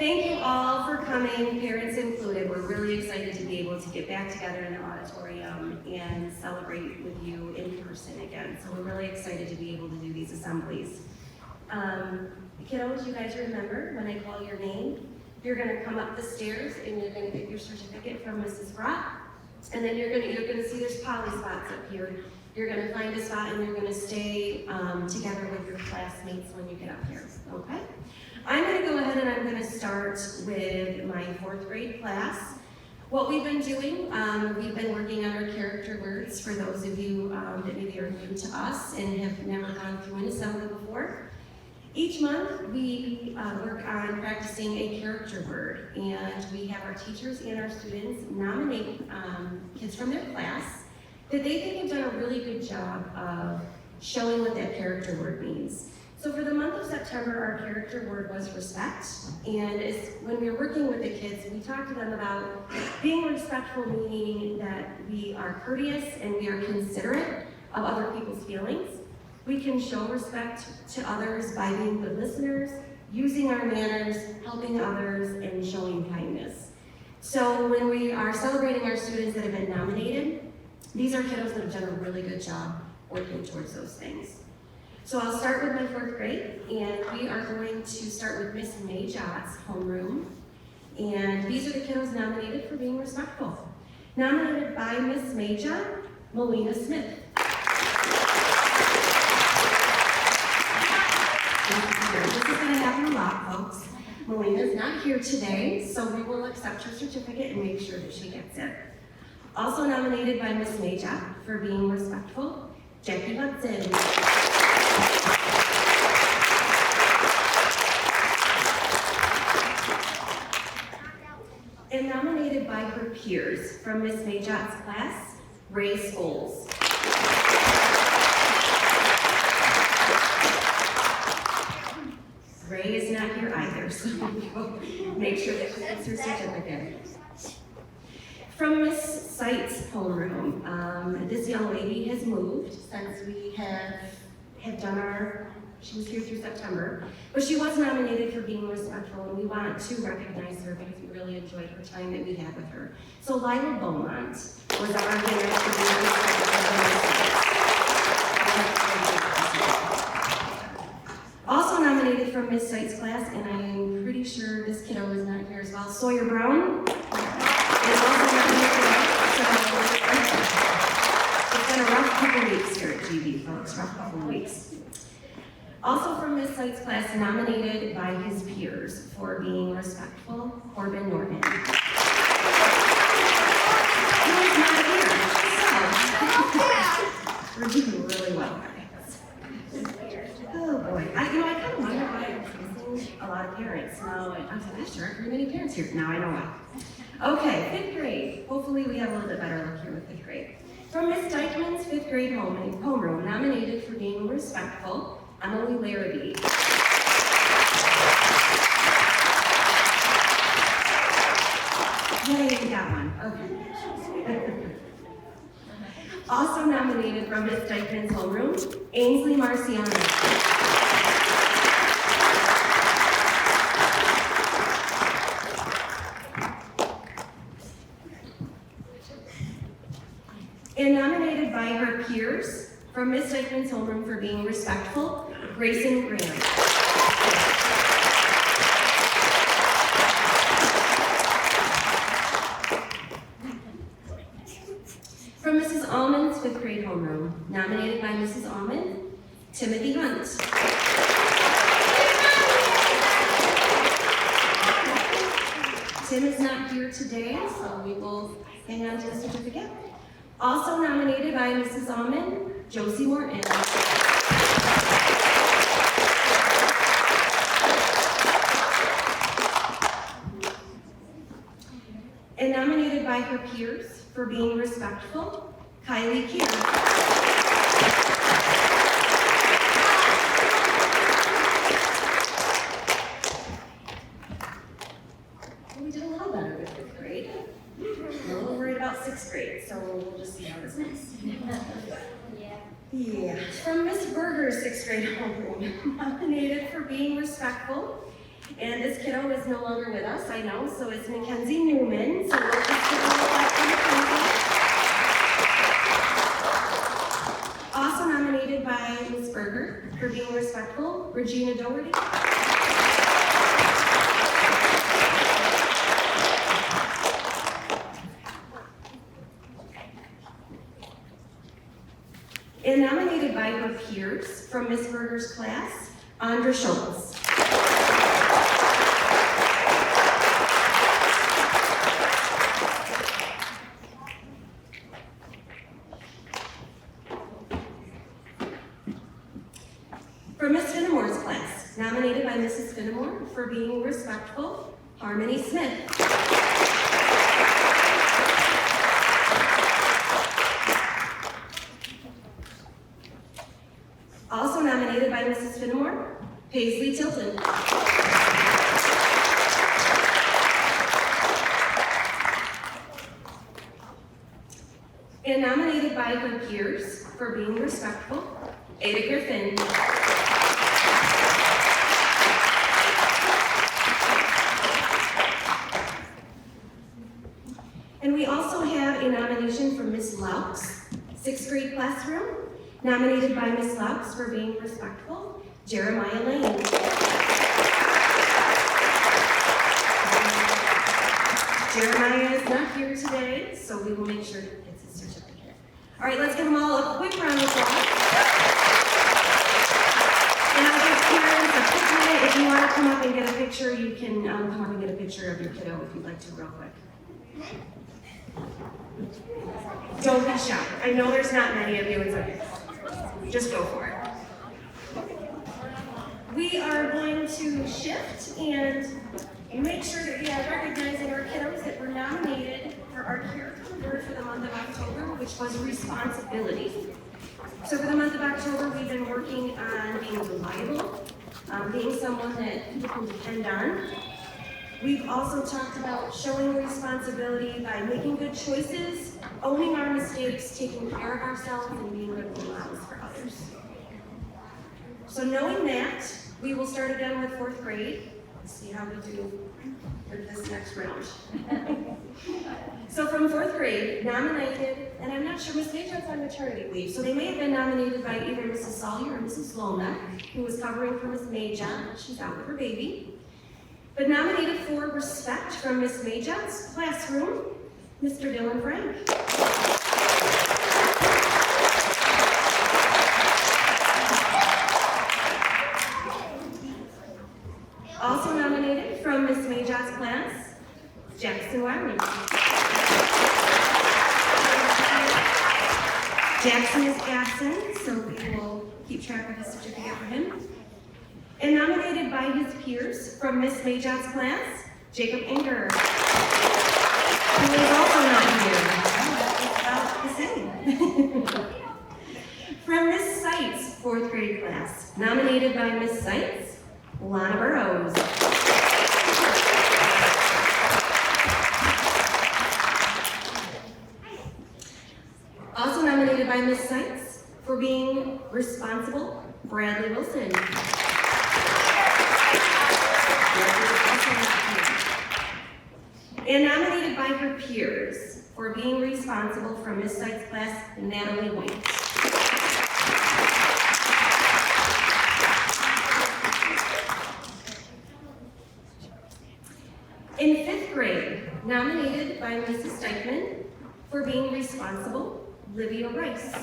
Thank you all for coming, parents included. We're really excited to be able to get back together in the auditorium and celebrate with you in person again. So we're really excited to be able to do these assemblies. Kiddos, you guys remember when I call your name, you're gonna come up the stairs and you're gonna get your certificate from Mrs. Brock. And then you're gonna see there's poly spots up here. You're gonna find a spot and you're gonna stay together with your classmates when you get up here, okay? I'm gonna go ahead and I'm gonna start with my 4th grade class. What we've been doing, we've been working on our character words for those of you that maybe are new to us and have never gone through an assembly before. Each month, we work on practicing a character word, and we have our teachers and our students nominate kids from their class that they think have done a really good job of showing what that character word means. So for the month of September, our character word was respect, and when we were working with the kids, we talked to them about being respectful, meaning that we are courteous and we are considerate of other people's feelings. We can show respect to others by being good listeners, using our manners, helping others, and showing kindness. So when we are celebrating our students that have been nominated, these are kiddos that have done a really good job working towards those things. So I'll start with my 4th grade, and we are going to start with Miss May Jott's homeroom. And these are the kiddos nominated for being respectful. Nominated by Miss May Jott, Melina Smith. This is going to happen a lot, folks. Melina's not here today, so we will accept her certificate and make sure that she gets it. Also nominated by Miss May Jott for being respectful, Jackie Hudson. And nominated by her peers from Miss May Jott's class, Ray Scholes. Ray is not here either, so we'll make sure that she gets her certificate. From Miss Sight's homeroom, this young lady has moved since we have done she was here through September, but she was nominated for being respectful, and we want to recognize her because we really enjoyed her time that we had with her. So Lila Beaumont was our winner for being respectful. Also nominated from Miss Sight's class, and I am pretty sure this kiddo is not here as well, Sawyer Brown. Is also nominated for that. It's been a rough couple weeks here at GB, folks, rough couple weeks. Also from Miss Sight's class, nominated by his peers for being respectful, Corbin Norton. He is not here, so we're doing really well, guys. Oh boy, I kind of wonder why I'm missing a lot of parents. Now, I was like, there aren't very many parents here. Now I know why. Okay, 5th grade. Hopefully we have a little bit better luck here with 5th grade. From Miss Dykman's 5th grade homeroom, nominated for being respectful, Emily Larrabee. Yay, we got one. Okay. Also nominated from Miss Dykman's homeroom, Ainsley Marciano. And nominated by her peers from Miss Dykman's homeroom for being respectful, Grayson Graham. From Mrs. Allman's 5th grade homeroom, nominated by Mrs. Allman, Timothy Hunt. Tim is not here today, so we will hang on to the certificate. Also nominated by Mrs. Allman, Josie Morton. And nominated by her peers for being respectful, Kylie Keir. Well, we did a little better with 5th grade. We're a little worried about 6th grade, so we'll just see how this goes. Yeah. From Miss Berger's 6th grade homeroom, nominated for being respectful, And this kiddo is no longer with us, I know, so it's Mackenzie Newman. So we'll just give a little clap for Mackenzie. Also nominated by Ms. Berger for being respectful, Regina Doherty. And nominated by her peers from Ms. Berger's class, Andra Schultz. From Ms. Finnemore's class, nominated by Mrs. Finnemore for being respectful, Harmony Smith. Also nominated by Mrs. Finnemore, Paisley Tilton. And nominated by her peers for being respectful, Ada Griffin. And we also have a nomination from Ms. Laux, 6th grade classroom, nominated by Ms. Laux for being respectful, Jeremiah Lane. Jeremiah is not here today, so we will make sure he gets his certificate. All right, let's give them all a quick round of applause. And I'll give parents a quick minute. If you want to come up and get a picture, you can come up and get a picture of your kiddo if you'd like to real quick. Don't be shy. I know there's not many of you, it's okay. Just go for it. We are going to shift and make sure that we are recognizing our kiddos that were nominated for our character award for the month of October, which was responsibility. So for the month of October, we've been working on being reliable, being someone that people can depend on. We've also talked about showing responsibility by making good choices, owning our mistakes, taking care of ourselves, and being good role models for others. So knowing that, we will start again with 4th grade. Let's see how we do with this next round. So from 4th grade, nominated, and I'm not sure, Ms. Major's on maternity leave, so they may have been nominated by either Mrs. Sawyer or Mrs. Lona, who was covering for Ms. Major. She's out with her baby. But nominated for respect from Ms. Major's classroom, Mr. Dylan Frank. Also nominated from Ms. Major's class, Jackson Wyrie. Jackson is absent, so we will keep track of his certificate for him. And nominated by his peers from Ms. Major's class, Jacob Inger, who is also not here. About the same. From Ms. Seitz' 4th grade class, nominated by Ms. Seitz, Lana Burrows. Also nominated by Ms. Seitz for being responsible, Bradley Wilson. And nominated by her peers for being responsible from Ms. Seitz' class, Natalie White. In 5th grade, nominated by Mrs. Steichman for being responsible, Livia Rice.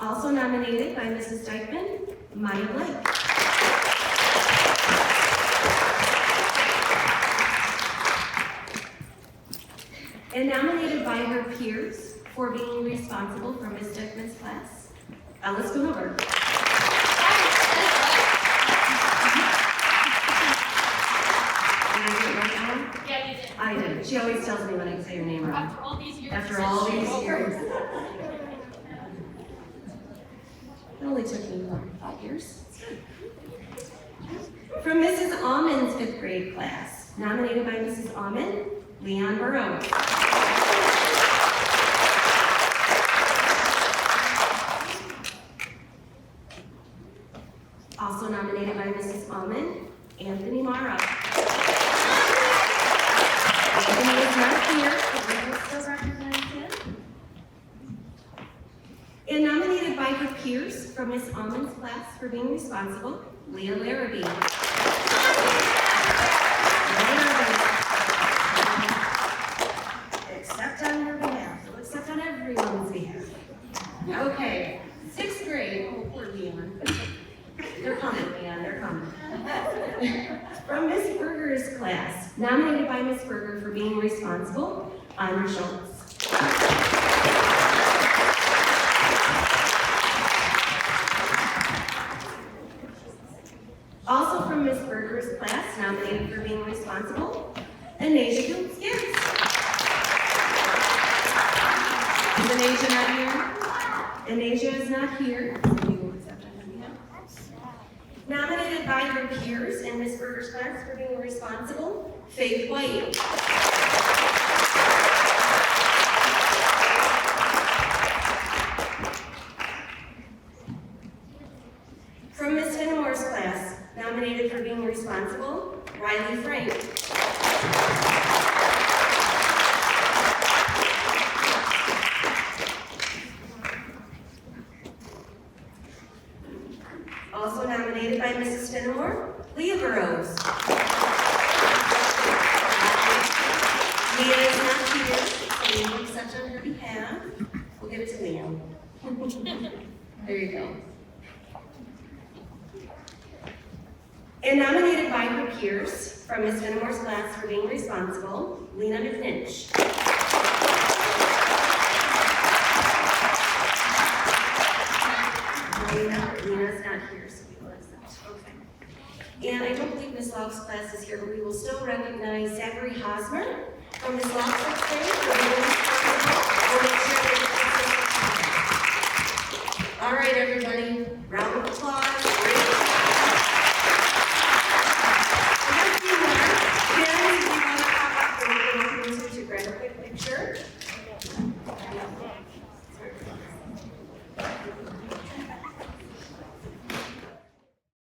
Also nominated by Mrs. Steichman, Maya Blake. And nominated by her peers for being responsible for Ms. Steichman's class, Alice Gunova. Yeah, you did. I did. She always tells me when I say your name wrong. After all these years. After all these years. It only took me 5 years. From Mrs. Almond's 5th grade class, nominated by Mrs. Almond, Leon Burrow. her peers from Miss Almond's class for being responsible, Leah Larrabee. Except on your behalf, except on everyone's behalf. Okay, 6th grade, oh, poor Leon. They're coming, Leon, they're coming. From Miss Berger's class, nominated by Miss Berger for being responsible, Honor Schultz. Also from Miss Berger's class, nominated for being responsible, Anasia Gibbs. Is Anasia not here? Anasia is not here. Nominated by her peers in Miss Berger's class for being responsible, Faith White. From Miss Finnemore's class, nominated for being responsible, Riley Frank. Also nominated by Mrs. Finnemore, Leah Burrows. Leah is not here, so we will accept on her behalf. We'll give it to Liam. There you go. And nominated by her peers from Miss Finnemore's class for being responsible, Lena McNinch. Lena's not here, so we will accept. Okay. And I don't believe Miss Lauk's class is here, but we will still recognize Zachary Hosmer from Miss Lauk's grade for being responsible. We'll make sure that it's all right, everybody. Round of applause.